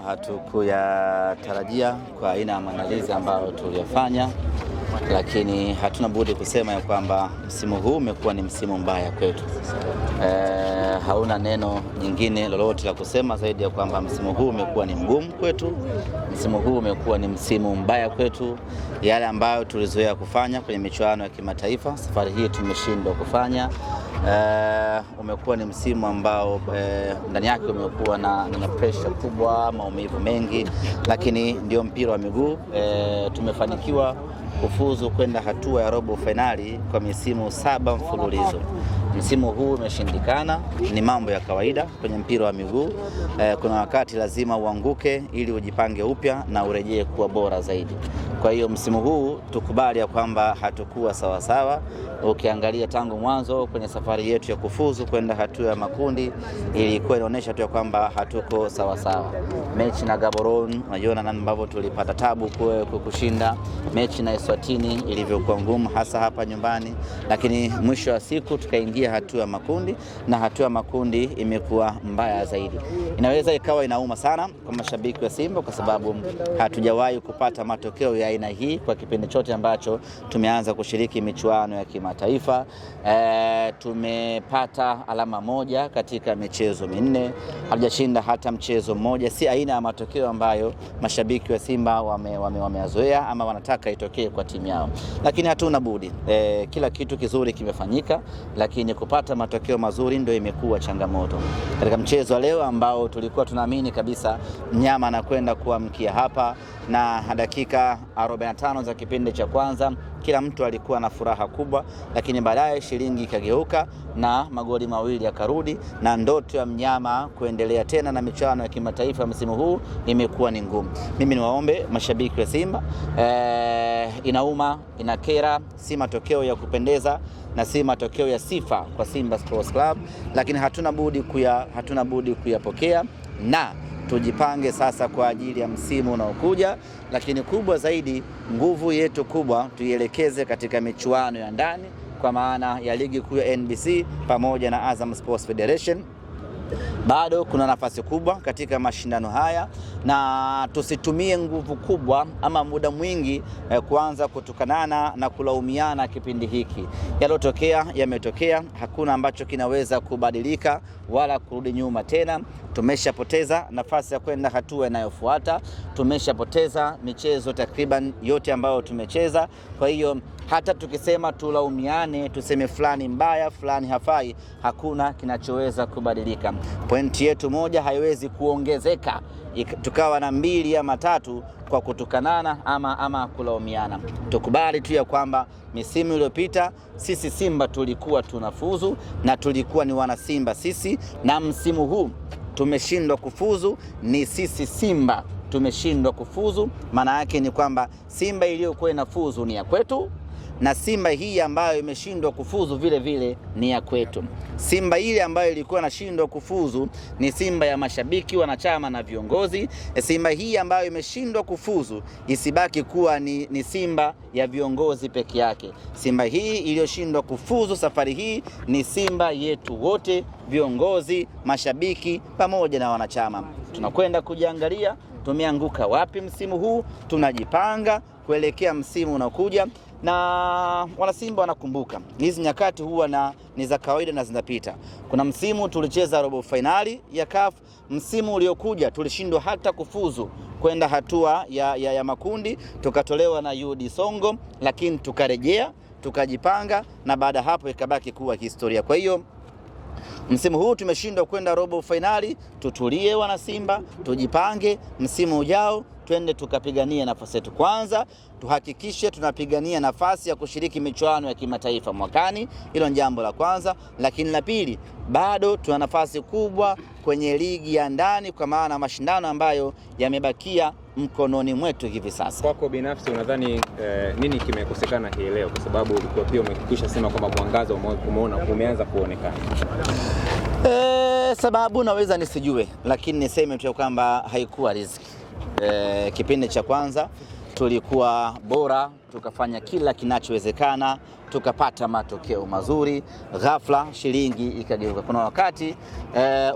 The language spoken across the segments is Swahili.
hatukuyatarajia kwa aina ya maandalizi ambayo tuliyofanya, lakini hatuna budi kusema ya kwamba msimu huu umekuwa ni msimu mbaya kwetu. Hauna neno nyingine lolote la kusema zaidi ya kwamba msimu huu umekuwa ni mgumu kwetu. Msimu huu umekuwa ni msimu mbaya kwetu. Yale ambayo tulizoea kufanya kwenye michuano ya kimataifa, safari hii tumeshindwa kufanya. Umekuwa ni msimu ambao ndani yake umekuwa na pressure kubwa, maumivu mengi, lakini ndio mpira wa miguu. Tumefanikiwa kufuzu kwenda hatua ya robo finali kwa misimu 7 mfululizo. Msimu huu umeshindikana, ni mambo ya kawaida kwenye mpira wa miguu. Kuna wakati lazima uanguke ili ujipange upya na urejee kuwa bora zaidi. Kwa hiyo msimu huu tukubali ya kwamba hatukuwa sawa sawa. Ukiangalia tangu mwanzo kwenye safari yetu ya kufuzu kwenda hatua ya makundi, ilikuwa inaonyesha tu ya kwamba hatuko sawa sawa. Mechi na Gaborone, unajiona namna ambavyo tulipata tabu kushinda. Mechi na Eswatini ilivyokuwa ngumu hasa hapa nyumbani, lakini mwisho wa siku tukaingia hatua ya makundi, na hatua ya makundi imekuwa mbaya zaidi. Inaweza ikawa inauma sana kwa mashabiki wa Simba kwa sababu hatujawahi kupata matokeo ya aina hii kwa kipindi chote ambacho tumeanza kushiriki michuano ya kimataifa. Tumepata alama moja katika michezo 4, hatujashinda hata mchezo mmoja. Si aina ya matokeo ambayo mashabiki wa Simba wameyazoea ama wanataka itokee kwa timu yao, lakini hatuna budi. Kila kitu kizuri kimefanyika, lakini kupata matokeo mazuri ndio imekuwa changamoto. Katika mchezo leo ambao tulikuwa tunaamini kabisa mnyama anakwenda kuamkia hapa, na dakika 45 za kipindi cha kwanza kila mtu alikuwa na furaha kubwa, lakini baadaye shilingi ikageuka na magoli mawili yakarudi, na ndoto ya mnyama kuendelea tena na michuano ya kimataifa msimu huu imekuwa ni ngumu. Mimi niwaombe mashabiki wa Simba, inauma, inakera, si matokeo ya kupendeza na si matokeo ya sifa kwa Simba Sports Club, lakini hatuna budi kuyapokea na tujipange sasa kwa ajili ya msimu unaokuja. Lakini kubwa zaidi, nguvu yetu kubwa tuielekeze katika michuano ya ndani, kwa maana ya ligi kuu ya NBC pamoja na Azam Sports Federation. Bado kuna nafasi kubwa katika mashindano haya, na tusitumie nguvu kubwa ama muda mwingi kuanza kutukanana na kulaumiana kipindi hiki. Yalotokea yametokea, hakuna ambacho kinaweza kubadilika wala kurudi nyuma tena. Tumeshapoteza nafasi ya kwenda hatua inayofuata. Tumeshapoteza michezo takriban yote ambayo tumecheza. Kwa hiyo hata tukisema tulaumiane, tuseme fulani mbaya, fulani hafai, hakuna kinachoweza kubadilika. Pointi yetu moja haiwezi kuongezeka tukawa na 2 ama 3 kwa kutukanana ama kulaumiana. Tukubali tu ya kwamba misimu iliyopita sisi Simba tulikuwa tunafuzu na tulikuwa ni wana Simba sisi, na msimu huu tumeshindwa kufuzu, ni sisi Simba tumeshindwa kufuzu. Maana yake ni kwamba Simba iliyokuwa inafuzu ni ya kwetu, na Simba hii ambayo imeshindwa kufuzu vile vile ni ya kwetu. Simba ile ambayo ilikuwa inashindwa kufuzu ni Simba ya mashabiki, wanachama na viongozi. Simba hii ambayo imeshindwa kufuzu isibaki kuwa ni Simba ya viongozi peke yake. Simba hii iliyoshindwa kufuzu safari hii ni Simba yetu wote, viongozi, mashabiki pamoja na wanachama. Tunakwenda kujiangalia tumeanguka wapi msimu huu, tunajipanga kuelekea msimu unaokuja. Na wana Simba wanakumbuka hizi nyakati huwa ni za kawaida na zinapita. Kuna msimu tulicheza robo finali ya CAF, msimu uliokuja tulishindwa hata kufuzu kwenda hatua ya makundi, tukatolewa na UD Songo, lakini tukarejea, tukajipanga, na baada hapo ikabaki kuwa historia. Kwa hiyo msimu huu tumeshindwa kwenda robo finali, tutulie wana Simba, tujipange. Msimu ujao twende tukapigania nafasi yetu. Kwanza tuhakikishe tunapigania nafasi ya kushiriki michuano ya kimataifa mwakani, hilo ni jambo la kwanza. Lakini la pili, bado tuna nafasi kubwa kwenye ligi ya ndani, kwa maana mashindano ambayo yamebakia mkononi mwetu hivi sasa. Kwako binafsi unadhani nini kimekosekana hii leo, kwa sababu ulikuwa pia umekwisha sema kwamba mwangaza umeanza kuonekana? Sababu naweza nisijue, lakini niseme tu kwamba haikuwa riziki. Kipindi cha kwanza tulikuwa bora, tukafanya kila kinachowezekana tukapata matokeo mazuri, ghafla shilingi ikageuka. Kuna wakati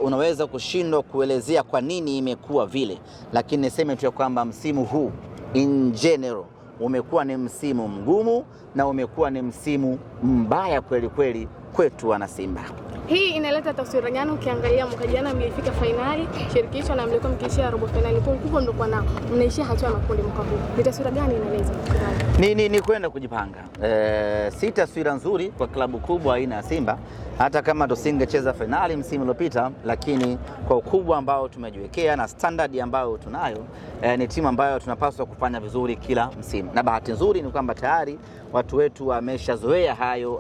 unaweza kushindwa kuelezea kwa nini imekuwa vile, lakini niseme tu kwamba msimu huu in general umekuwa ni msimu mgumu na umekuwa ni msimu mbaya kweli kweli kwetu wana Simba. Hii inaleta taswira gani ukiangalia mwaka jana mlifika finali shirikisho na mlikuwa mkiishia robo finali, kwa ukubwa mlikuwa nao mnaishia hatua ya makundi mwaka huu? Ni taswira gani inaleta? Ni kwenda kujipanga. Si taswira nzuri kwa klabu kubwa aina ya Simba, hata kama tusingecheza finali msimu uliopita, lakini kwa ukubwa ambao tumejiwekea na standard ambayo tunayo, ni timu ambayo tunapaswa kufanya vizuri kila msimu, na bahati nzuri ni kwamba tayari watu wetu wameshazoea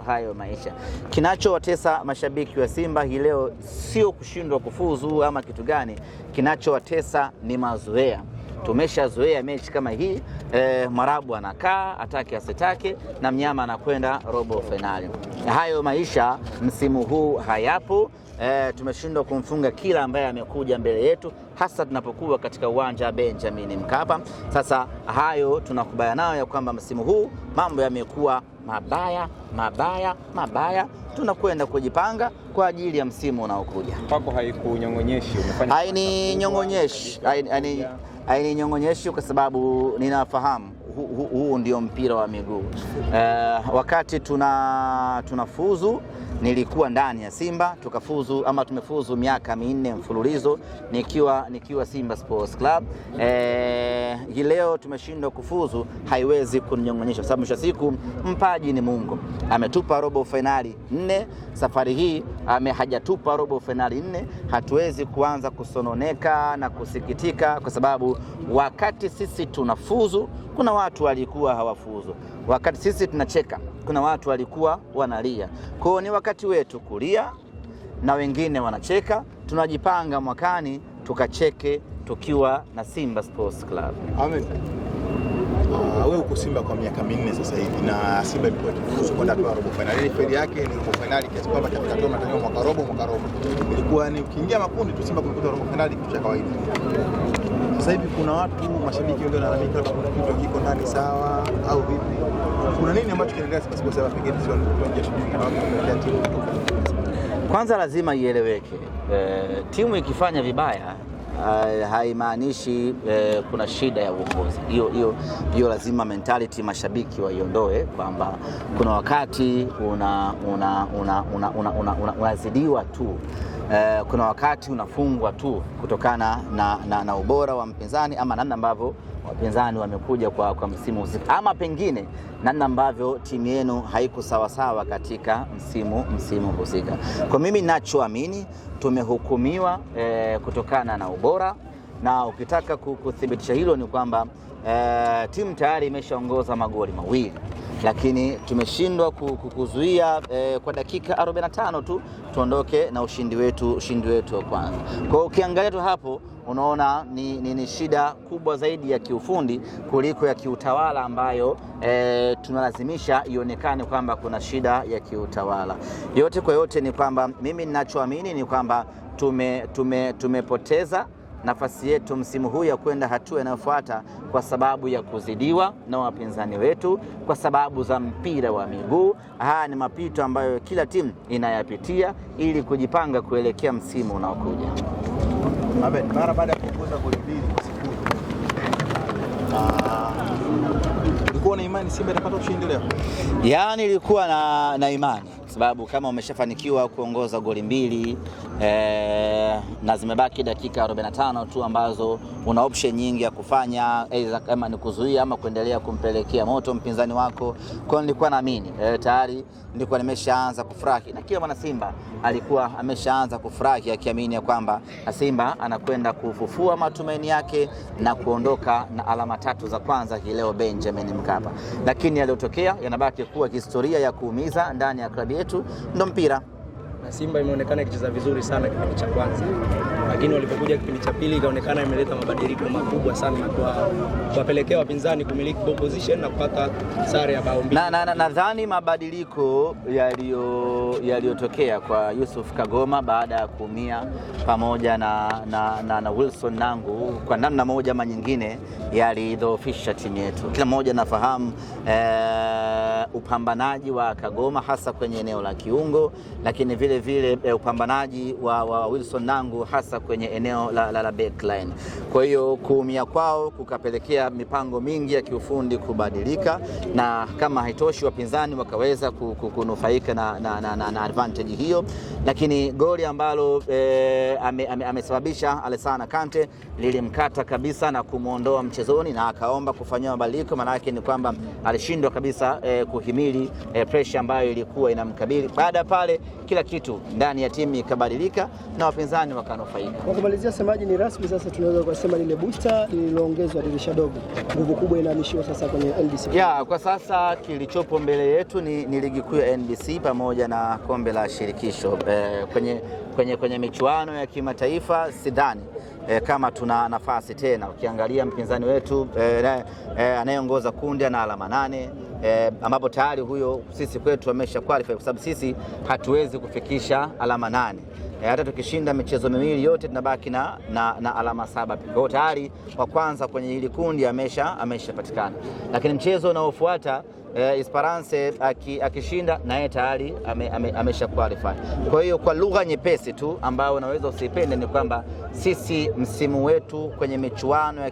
hayo maisha. Kinachowatesa mashabiki wa Simba hii leo sio kushindwa kufuzu ama kitu gani, kinachowatesa ni mazoea. Tumeshazoea mechi kama hii, Mwarabu anakaa atake asitake na mnyama anakwenda robo finali. Hayo maisha msimu huu hayapo. Tumeshindwa kumfunga kila ambaye amekuja mbele yetu, hasa tunapokuwa katika uwanja Benjamin Mkapa. Sasa hayo tunakubaliana nayo ya kwamba msimu huu mambo yamekuwa mabaya. Tunakwenda kujipanga kwa ajili ya msimu unaokuja. Kwako haikunyong'onyeshi? Haininyong'onyeshi kwa sababu ninafahamu huu ndio mpira wa miguu. Wakati tunafuzu nilikuwa ndani ya Simba, tukafuzu ama tumefuzu miaka 4 mfululizo nikiwa Simba Sports Club. Hii leo tumeshindwa kufuzu, haiwezi kuninyong'onyesha sababu mwisho siku mpaji ni Mungu. Ametupa robo finali 4, safari hii hajatupa robo finali 4. Hatuwezi kuanza kusononeka na kusikitika kwa sababu wakati sisi tunafuzu kuna watu walikuwa hawafuzu, wakati sisi tunacheka kuna watu walikuwa wanalia. Kwa hiyo ni wakati wetu kulia na wengine wanacheka. Tunajipanga mwakani tukacheke tukiwa na Simba Sports Club. Amen. Wewe uko Simba kwa miaka 4 sasa hivi na Simba ilikuwa ikifuzu kwenda hatua robo finali. Faili yake ni robo finali kiasi kwamba kitatoa matokeo mwaka robo. Ilikuwa ni ukiingia makundi tu Simba kulikuwa robo finali kitu cha kawaida. Sasa hivi kuna watu mashabiki wengi wanalalamika kitu kiko ndani sawa au vipi? Kuna nini ambacho kinaendelea Simba Sports Club pekee sio kutoa shughuli na watu kuelekea timu? Kwanza lazima ieleweke, timu ikifanya vibaya haimaanishi kuna shida ya uongozi. Hiyo lazima mentality mashabiki waiondoe kwamba kuna wakati unazidiwa tu, kuna wakati unafungwa tu kutokana na ubora wa mpinzani ama namna ambavyo wapinzani wamekuja kwa msimu husika, ama pengine namna ambavyo timu yenu haiko sawa katika msimu husika. Kwa mimi ninachoamini tumehukumiwa kutokana na ubora, na ukitaka kuthibitisha hilo ni kwamba timu tayari imeshaongoza magoli 2, lakini tumeshindwa kuzuia kwa dakika 45 tu tuondoke na ushindi wetu wa kwanza. Kwa hiyo ukiangalia tu hapo unaona ni shida kubwa zaidi ya kiufundi kuliko ya kiutawala ambayo tunalazimisha ionekane kwamba kuna shida ya kiutawala. Yote kwa yote ni kwamba mimi ninachoamini ni kwamba tumepoteza nafasi yetu msimu huu ya kwenda hatua inayofuata kwa sababu ya kuzidiwa na wapinzani wetu, kwa sababu za mpira wa miguu. Haya ni mapito ambayo kila timu inayapitia ili kujipanga kuelekea msimu unaokuja. Mara baada ya kuongoza goli 2-0, ulikuwa na imani Simba itapata ushindi leo? Yaani nilikuwa na imani sababu kama umeshafanikiwa kuongoza goli 2 na zimebaki dakika 45 tu ambazo una option nyingi ya kufanya, aidha kama ni kuzuia ama kuendelea kumpelekea moto mpinzani wako. Kwa nilikuwa naamini tayari nilikuwa nimeshaanza kufurahi, na kila mwana Simba alikuwa ameshaanza kufurahi akiamini kwamba Simba anakwenda kufufua matumaini yake na kuondoka na alama 3 za kwanza hii leo Benjamin Mkapa. Lakini yaliyotokea yanabaki kuwa historia ya kuumiza ndani ya klabu yetu. Ndio mpira. na Simba imeonekana ikicheza vizuri sana kipindi cha kwanza, lakini walipokuja kipindi cha pili ikaonekana imeleta mabadiliko makubwa sana na kuwapelekea wapinzani kumiliki ball position na kupata sare ya bao mbili. Nadhani mabadiliko yaliyotokea kwa Yusuf Kagoma baada ya kuumia pamoja na Wilson Nangu kwa namna moja ama nyingine yalidhoofisha timu yetu. Kila mmoja nafahamu upambanaji wa Kagoma hasa kwenye eneo la kiungo, lakini vile vile upambanaji wa Wilson Nangu hasa kwenye eneo la backline. Kwa hiyo kuumia kwao kukapelekea mipango mingi ya kiufundi kubadilika, na kama haitoshi wapinzani wakaweza kunufaika na advantage hiyo, lakini goli ambalo amesababisha Alassane Kante lilimkata kabisa na kumuondoa mchezoni na akaomba kufanywa mabadiliko. Maana yake ni kwamba alishindwa kabisa kuhimili pressure ambayo ilikuwa inamkabili. Baada pale kila kitu ndani ya timu ikabadilika na wapinzani wakanufaika. Kwa kumalizia, semaji ni rasmi sasa, tunaweza kusema lile booster lililoongezwa dirisha dogo, nguvu kubwa inahamishiwa sasa kwenye NBC. Kwa sasa kilichopo mbele yetu ni ligi kuu ya NBC pamoja na kombe la shirikisho. Kwenye michuano ya kimataifa sidhani kama tuna nafasi tena. Ukiangalia mpinzani wetu anayeongoza kundi ana alama 8, ambapo tayari huyo sisi kwetu amesha qualify kwa sababu sisi hatuwezi kufikisha alama 8. Hata tukishinda michezo miwili yote tunabaki na alama 7. Kwa hiyo tayari wa kwanza kwenye hili kundi ameshapatikana, lakini mchezo unaofuata Esperance akishinda na yeye tayari amesha qualify. Kwa hiyo kwa lugha nyepesi tu ambayo unaweza usipende ni kwamba sisi msimu wetu kwenye michuano ya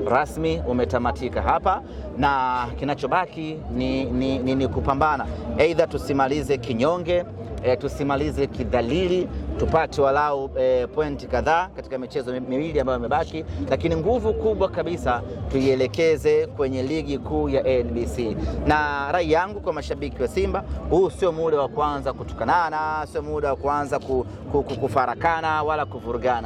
rasmi umetamatika hapa, na kinachobaki ni kupambana, aidha tusimalize kinyonge, tusimalize kidhalili, tupate walau pointi kadhaa katika michezo miwili ambayo imebaki, lakini nguvu kubwa kabisa tuielekeze kwenye ligi kuu ya NBC. Na rai yangu kwa mashabiki wa Simba, huu sio muda wa kwanza kutukanana, sio muda wa kwanza kufarakana wala kuvurugana.